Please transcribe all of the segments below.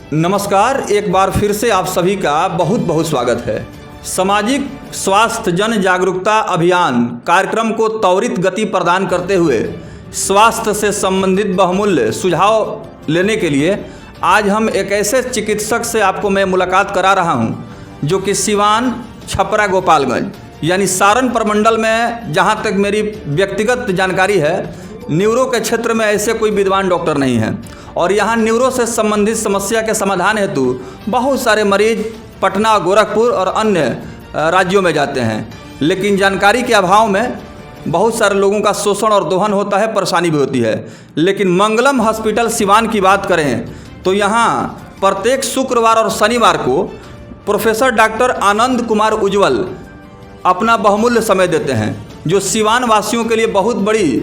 नमस्कार, एक बार फिर से आप सभी का बहुत बहुत स्वागत है। सामाजिक स्वास्थ्य जन जागरूकता अभियान कार्यक्रम को त्वरित गति प्रदान करते हुए स्वास्थ्य से संबंधित बहुमूल्य सुझाव लेने के लिए आज हम एक ऐसे चिकित्सक से आपको मैं मुलाकात करा रहा हूं जो कि सिवान, छपरा, गोपालगंज यानी सारण प्रमंडल में, जहां तक मेरी व्यक्तिगत जानकारी है, न्यूरो के क्षेत्र में ऐसे कोई विद्वान डॉक्टर नहीं है। और यहाँ न्यूरो से संबंधित समस्या के समाधान हेतु बहुत सारे मरीज पटना, गोरखपुर और अन्य राज्यों में जाते हैं, लेकिन जानकारी के अभाव में बहुत सारे लोगों का शोषण और दोहन होता है, परेशानी भी होती है। लेकिन मंगलम हॉस्पिटल सिवान की बात करें तो यहाँ प्रत्येक शुक्रवार और शनिवार को प्रोफेसर डॉक्टर आनंद कुमार उज्ज्वल अपना बहुमूल्य समय देते हैं, जो सिवान वासियों के लिए बहुत बड़ी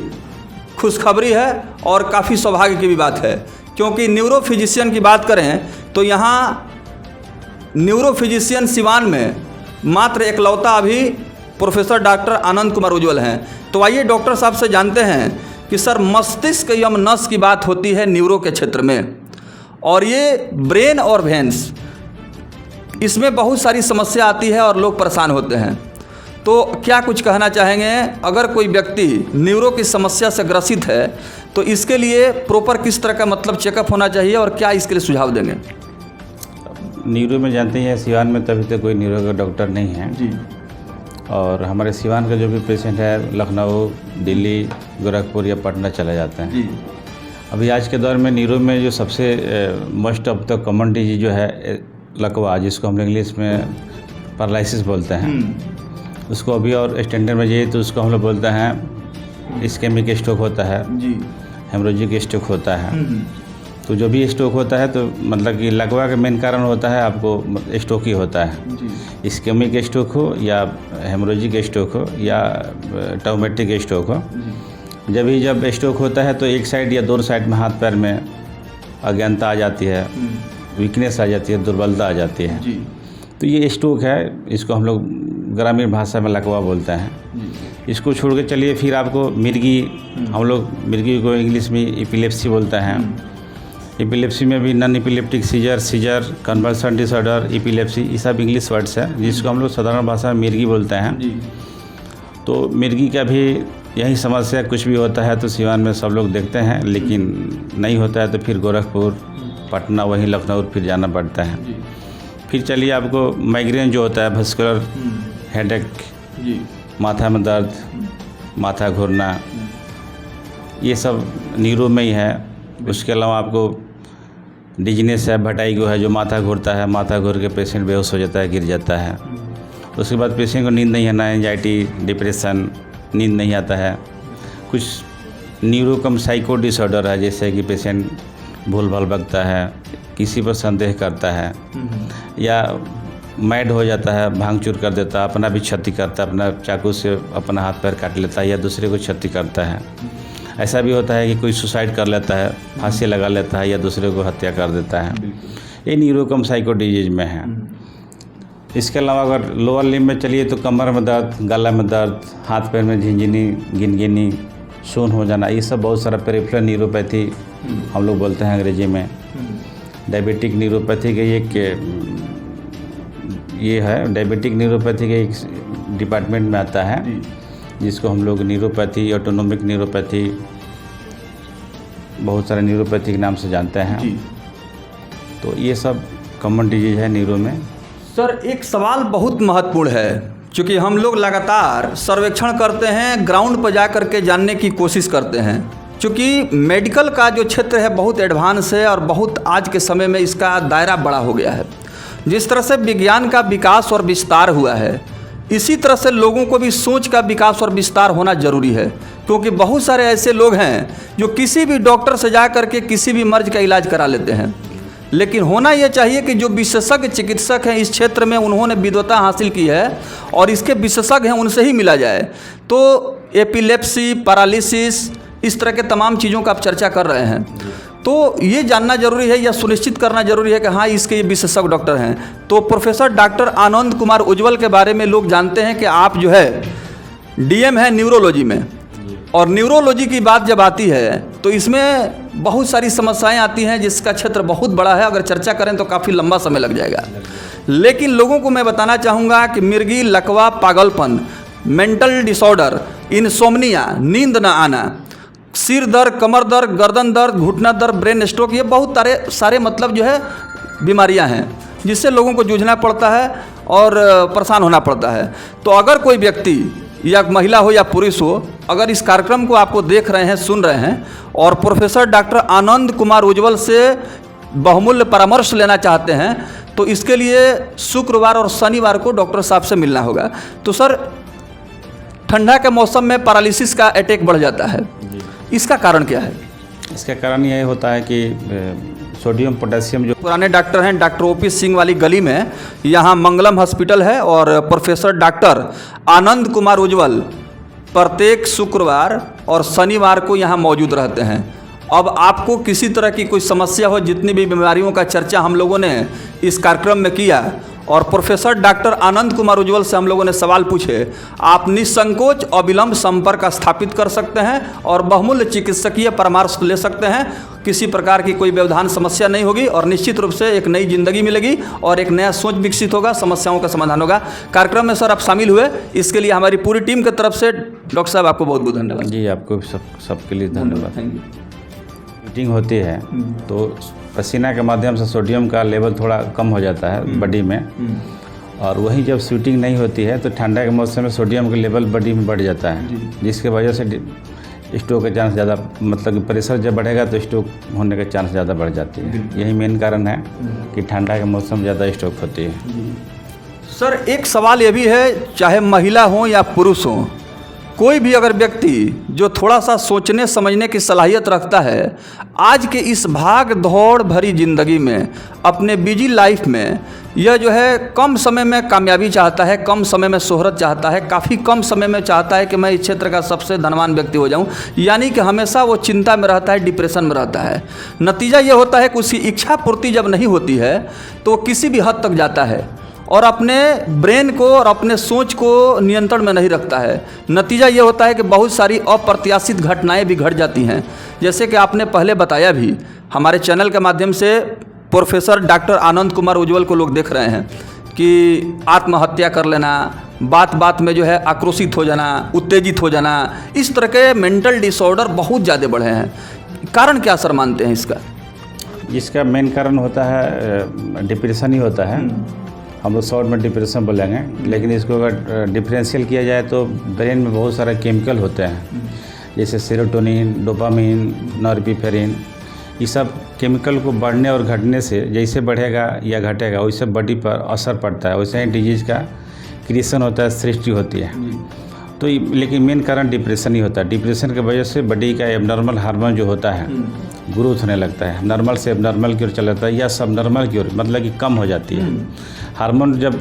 खुशखबरी है और काफ़ी सौभाग्य की भी बात है। क्योंकि न्यूरो फिजिशियन की बात करें तो यहाँ न्यूरो फिजिशियन सिवान में मात्र एकलौता अभी प्रोफेसर डॉक्टर आनंद कुमार उज्ज्वल हैं। तो आइए डॉक्टर साहब से जानते हैं कि सर, मस्तिष्क एवं नस की बात होती है न्यूरो के क्षेत्र में, और ये ब्रेन और वेन्स, इसमें बहुत सारी समस्या आती है और लोग परेशान होते हैं। तो क्या कुछ कहना चाहेंगे, अगर कोई व्यक्ति न्यूरो की समस्या से ग्रसित है तो इसके लिए प्रॉपर किस तरह का मतलब चेकअप होना चाहिए और क्या इसके लिए सुझाव देंगे? न्यूरो में जानते हैं सिवान में तभी तक कोई न्यूरो का डॉक्टर नहीं है जी। और हमारे सिवान का जो भी पेशेंट है लखनऊ, दिल्ली, गोरखपुर या पटना चले जाते हैं जी। अभी आज के दौर में न्यूरो में जो सबसे most of the common disease जो है लकवा, जिसको हम इंग्लिश में पैरालिसिस बोलते हैं, उसको अभी और स्टैंडर्ड में जाइए तो उसको हम लोग बोलते हैं इस्केमिक स्ट्रोक होता है जी, हेमोरेजिक स्ट्रोक होता है। तो जो भी स्ट्रोक होता है तो मतलब कि लकवा का मेन कारण होता है आपको स्ट्रोक ही होता है जी। इस्केमिक स्ट्रोक हो या हेमोरेजिक स्ट्रोक हो या ट्रॉमेटिक स्ट्रोक हो। जब स्ट्रोक होता है तो एक साइड या दोनों साइड में हाथ पैर में अज्ञानता आ जाती है, वीकनेस आ जाती है, दुर्बलता आ जाती है जी। तो ये स्ट्रोक है, इसको हम लोग ग्रामीण भाषा में लकवा बोलते हैं। इसको छोड़ के चलिए फिर आपको मिर्गी, हम लोग मिर्गी को इंग्लिश में एपिलेप्सी बोलते हैं। एपिलेप्सी में भी non epileptic seizure, conversion disorder, epilepsy, ये सब इंग्लिश वर्ड्स हैं जिसको हम लोग साधारण भाषा में मिर्गी बोलते हैं जी। तो मिर्गी का भी यही समस्या, कुछ भी होता है तो सिवान में सब लोग देखते हैं, लेकिन नहीं होता है तो फिर गोरखपुर, पटना, वहीं लखनऊ फिर जाना पड़ता है। फिर चलिए आपको माइग्रेन जो होता है, मस्कुलर हेडेक, माथा में दर्द, माथा घूरना, ये सब न्यूरो में ही है। उसके अलावा आपको डिजीनेस है, भटाइगो है, जो माथा घूरता है, माथा घूर के पेशेंट बेहोश हो जाता है, गिर जाता है। उसके बाद पेशेंट को नींद नहीं आना, एंजाइटी, डिप्रेशन, नींद नहीं आता है। कुछ न्यूरो कम साइको डिसऑर्डर है, जैसे कि पेशेंट भूल भाल बकता है, किसी पर संदेह करता है या मैड हो जाता है, भांग चूर कर देता है, अपना भी क्षति करता है, अपना चाकू से अपना हाथ पैर काट लेता है या दूसरे को क्षति करता है। ऐसा भी होता है कि कोई सुसाइड कर लेता है, फांसी लगा लेता है या दूसरे को हत्या कर देता है। ये न्यूरोकम साइको डिजीज में है। इसके अलावा अगर लोअर लिम्ब में चलिए तो कमर में दर्द, गला में दर्द, हाथ पैर में झिनझिनी, गिनगिनी, सून हो जाना, ये सब बहुत सारा पेरिफेरल न्यूरोपैथी हम लोग बोलते हैं अंग्रेजी में। डायबिटिक न्यूरोपैथी के ये है, डायबिटिक न्यूरोपैथी के एक डिपार्टमेंट में आता है जिसको हम लोग न्यूरोपैथी, ऑटोनोमिक न्यूरोपैथी, बहुत सारे न्यूरोपैथी के नाम से जानते हैं। तो ये सब कॉमन डिजीज है न्यूरो में। सर, एक सवाल बहुत महत्वपूर्ण है, क्योंकि हम लोग लगातार सर्वेक्षण करते हैं, ग्राउंड पर जा कर के जानने की कोशिश करते हैं। क्योंकि मेडिकल का जो क्षेत्र है बहुत एडवांस है और बहुत आज के समय में इसका दायरा बड़ा हो गया है। जिस तरह से विज्ञान का विकास और विस्तार हुआ है, इसी तरह से लोगों को भी सोच का विकास और विस्तार होना जरूरी है। क्योंकि बहुत सारे ऐसे लोग हैं जो किसी भी डॉक्टर से जा कर के किसी भी मर्ज का इलाज करा लेते हैं, लेकिन होना यह चाहिए कि जो विशेषज्ञ चिकित्सक हैं इस क्षेत्र में, उन्होंने विद्वता हासिल की है और इसके विशेषज्ञ हैं, उनसे ही मिला जाए। तो एपिलेप्सी, पैरालिसिस, इस तरह के तमाम चीज़ों का आप चर्चा कर रहे हैं, तो ये जानना जरूरी है या सुनिश्चित करना जरूरी है कि हाँ, इसके ये विशेषज्ञ डॉक्टर हैं। तो प्रोफेसर डॉक्टर आनंद कुमार उज्ज्वल के बारे में लोग जानते हैं कि आप जो है DM है न्यूरोलॉजी में, और न्यूरोलॉजी की बात जब आती है तो इसमें बहुत सारी समस्याएं आती हैं, जिसका क्षेत्र बहुत बड़ा है। अगर चर्चा करें तो काफ़ी लंबा समय लग जाएगा। लेकिन लोगों को मैं बताना चाहूँगा कि मिर्गी, लकवा, पागलपन, मेंटल डिसऑर्डर, इनसोम्निया, नींद न आना, सिर दर्द, कमर दर्द, गर्दन दर्द, घुटना दर्द, ब्रेन स्ट्रोक, ये बहुत सारे मतलब जो है बीमारियां हैं जिससे लोगों को जूझना पड़ता है और परेशान होना पड़ता है। तो अगर कोई व्यक्ति या महिला हो या पुरुष हो, अगर इस कार्यक्रम को आपको देख रहे हैं, सुन रहे हैं और प्रोफेसर डॉक्टर आनंद कुमार उज्ज्वल से बहुमूल्य परामर्श लेना चाहते हैं, तो इसके लिए शुक्रवार और शनिवार को डॉक्टर साहब से मिलना होगा। तो सर, ठंडा के मौसम में पैरालिसिस का अटैक बढ़ जाता है, इसका कारण क्या है? इसका कारण यही होता है कि सोडियम पोटेशियम जो पुराने डॉक्टर हैं, डॉक्टर ओपी सिंह वाली गली में यहाँ मंगलम हॉस्पिटल है और प्रोफेसर डॉक्टर आनंद कुमार उज्ज्वल प्रत्येक शुक्रवार और शनिवार को यहाँ मौजूद रहते हैं। अब आपको किसी तरह की कोई समस्या हो, जितनी भी बीमारियों का चर्चा हम लोगों ने इस कार्यक्रम में किया और प्रोफेसर डॉक्टर आनंद कुमार उज्ज्वल से हम लोगों ने सवाल पूछे, आप निसंकोच अविलंब संपर्क स्थापित कर सकते हैं और बहुमूल्य चिकित्सकीय परामर्श ले सकते हैं। किसी प्रकार की कोई व्यवधान समस्या नहीं होगी और निश्चित रूप से एक नई जिंदगी मिलेगी और एक नया सोच विकसित होगा, समस्याओं का समाधान होगा। कार्यक्रम में सर आप शामिल हुए, इसके लिए हमारी पूरी टीम की तरफ से डॉक्टर साहब आपको बहुत बहुत धन्यवाद। जी, आपको सबके लिए धन्यवाद। मीटिंग होती है तो पसीना के माध्यम से सोडियम का लेवल थोड़ा कम हो जाता है बॉडी में, और वहीं जब स्वेटिंग नहीं होती है तो ठंडा के मौसम में सोडियम का लेवल बॉडी में बढ़ जाता है, जिसके वजह से स्ट्रोक के चांस ज़्यादा, मतलब कि प्रेशर जब बढ़ेगा तो स्ट्रोक होने के चांस ज़्यादा बढ़ जाती है। यही मेन कारण है कि ठंडा के मौसम ज़्यादा स्ट्रोक होती है। सर, एक सवाल ये भी है, चाहे महिला हो या पुरुष हो, कोई भी अगर व्यक्ति जो थोड़ा सा सोचने समझने की सलाहियत रखता है, आज के इस भाग दौड़ भरी ज़िंदगी में, अपने बिजी लाइफ में, यह जो है कम समय में कामयाबी चाहता है, कम समय में शोहरत चाहता है, काफ़ी कम समय में चाहता है कि मैं इस क्षेत्र का सबसे धनवान व्यक्ति हो जाऊं, यानी कि हमेशा वो चिंता में रहता है, डिप्रेशन में रहता है। नतीजा ये होता है कि उसकी इच्छा पूर्ति जब नहीं होती है तो वो किसी भी हद तक जाता है और अपने ब्रेन को और अपने सोच को नियंत्रण में नहीं रखता है। नतीजा ये होता है कि बहुत सारी अप्रत्याशित घटनाएं भी घट जाती हैं। जैसे कि आपने पहले बताया भी, हमारे चैनल के माध्यम से प्रोफेसर डॉक्टर आनंद कुमार उज्ज्वल को लोग देख रहे हैं कि आत्महत्या कर लेना, बात बात में जो है आक्रोशित हो जाना, उत्तेजित हो जाना, इस तरह के मेंटल डिसऑर्डर बहुत ज़्यादा बढ़े हैं। कारण क्या सर मानते हैं इसका? इसका मेन कारण होता है डिप्रेशन ही होता है। हम लोग शॉर्ट में डिप्रेशन बोलेंगे, लेकिन इसको अगर डिफरेंशियल किया जाए तो ब्रेन में बहुत सारे केमिकल होते हैं, जैसे सेरोटोनिन, डोपामिन, नॉरएपिनेफ्रिन। ये सब केमिकल को बढ़ने और घटने से जैसे बढ़ेगा या घटेगा वैसे बॉडी पर असर पड़ता है, वैसे ही डिजीज़ का क्रिएशन होता है, सृष्टि होती है। तो लेकिन मेन कारण डिप्रेशन ही होता है। डिप्रेशन की वजह से बॉडी का एबनॉर्मल हार्मोन जो होता है ग्रोथ होने लगता है, नॉर्मल से एबनॉर्मल की ओर चला जाता है या सबनॉर्मल की ओर, मतलब कि कम हो जाती है। हार्मोन जब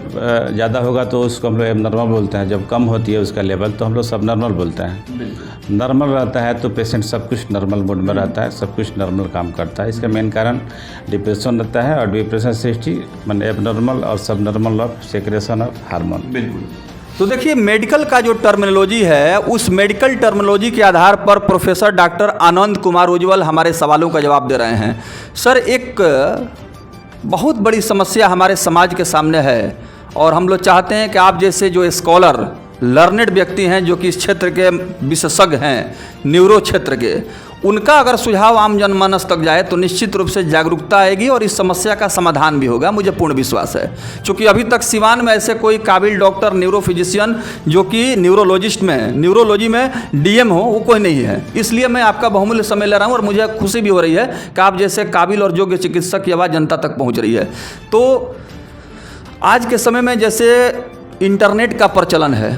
ज़्यादा होगा तो उसको हम लोग एबनॉर्मल बोलते हैं, जब कम होती है उसका लेवल तो हम लोग सबनॉर्मल बोलते हैं। नॉर्मल रहता है तो पेशेंट सब कुछ नॉर्मल मोड में रहता है, सब कुछ नॉर्मल काम करता है। इसका मेन कारण डिप्रेशन रहता है और डिप्रेशन सृष्टि मतलब एबनॉर्मल और subnormal of secretion of hormone. बिल्कुल। तो देखिए, मेडिकल का जो टर्मिनोलॉजी है, उस मेडिकल टर्मिनोलॉजी के आधार पर प्रोफेसर डॉक्टर आनंद कुमार उज्ज्वल हमारे सवालों का जवाब दे रहे हैं। सर, एक बहुत बड़ी समस्या हमारे समाज के सामने है और हम लोग चाहते हैं कि आप जैसे जो स्कॉलर, लर्नेड व्यक्ति हैं, जो कि इस क्षेत्र के विशेषज्ञ हैं, न्यूरो क्षेत्र के, उनका अगर सुझाव आम जनमानस तक जाए तो निश्चित रूप से जागरूकता आएगी और इस समस्या का समाधान भी होगा, मुझे पूर्ण विश्वास है। क्योंकि अभी तक सिवान में ऐसे कोई काबिल डॉक्टर, न्यूरोफिजिशियन जो कि न्यूरोलॉजिस्ट में, न्यूरोलॉजी में डीएम हो, वो कोई नहीं है। इसलिए मैं आपका बहुमूल्य समय ले रहा हूँ और मुझे खुशी भी हो रही है कि आप जैसे काबिल और योग्य चिकित्सक की आवाज़ जनता तक पहुँच रही है। तो आज के समय में जैसे इंटरनेट का प्रचलन है,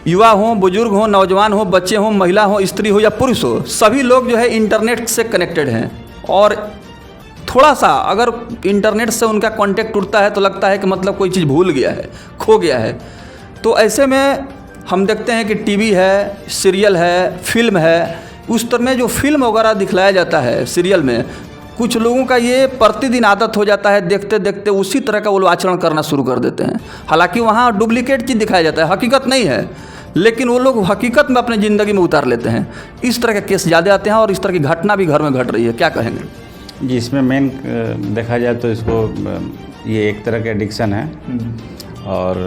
युवा हो, बुजुर्ग हो, नौजवान हो, बच्चे हो, महिला हो, स्त्री हो या पुरुष हो, सभी लोग जो है इंटरनेट से कनेक्टेड हैं और थोड़ा सा अगर इंटरनेट से उनका कांटेक्ट टूटता है तो लगता है कि मतलब कोई चीज़ भूल गया है, खो गया है। तो ऐसे में हम देखते हैं कि टीवी है, सीरियल है, फिल्म है, उस तरह में जो फिल्म वगैरह दिखलाया जाता है सीरियल में, कुछ लोगों का ये प्रतिदिन आदत हो जाता है, देखते देखते उसी तरह का वो आचरण करना शुरू कर देते हैं। हालांकि वहाँ डुप्लीकेट चीज़ दिखाया जाता है, हकीकत नहीं है। लेकिन वो लोग हकीकत में अपनी ज़िंदगी में उतार लेते हैं। इस तरह के केस ज़्यादा आते हैं और इस तरह की घटना भी घर में घट रही है, क्या कहेंगे? जी, इसमें मेन देखा जाए तो इसको ये एक तरह का एडिक्शन है और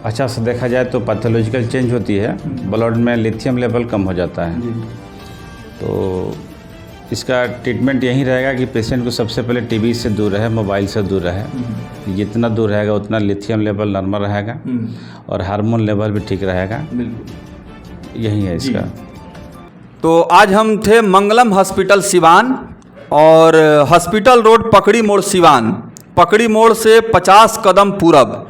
अच्छा से देखा जाए तो पैथोलॉजिकल चेंज होती है, ब्लड में लिथियम लेवल कम हो जाता है। तो इसका ट्रीटमेंट यही रहेगा कि पेशेंट को सबसे पहले टीवी से दूर रहे, मोबाइल से दूर रहे। जितना दूर रहेगा उतना लिथियम लेवल नॉर्मल रहेगा और हार्मोन लेवल भी ठीक रहेगा। यही है इसका। तो आज हम थे मंगलम हॉस्पिटल सिवान और हॉस्पिटल रोड पकड़ी मोड़ सिवान। पकड़ी मोड़ से 50 कदम पूरब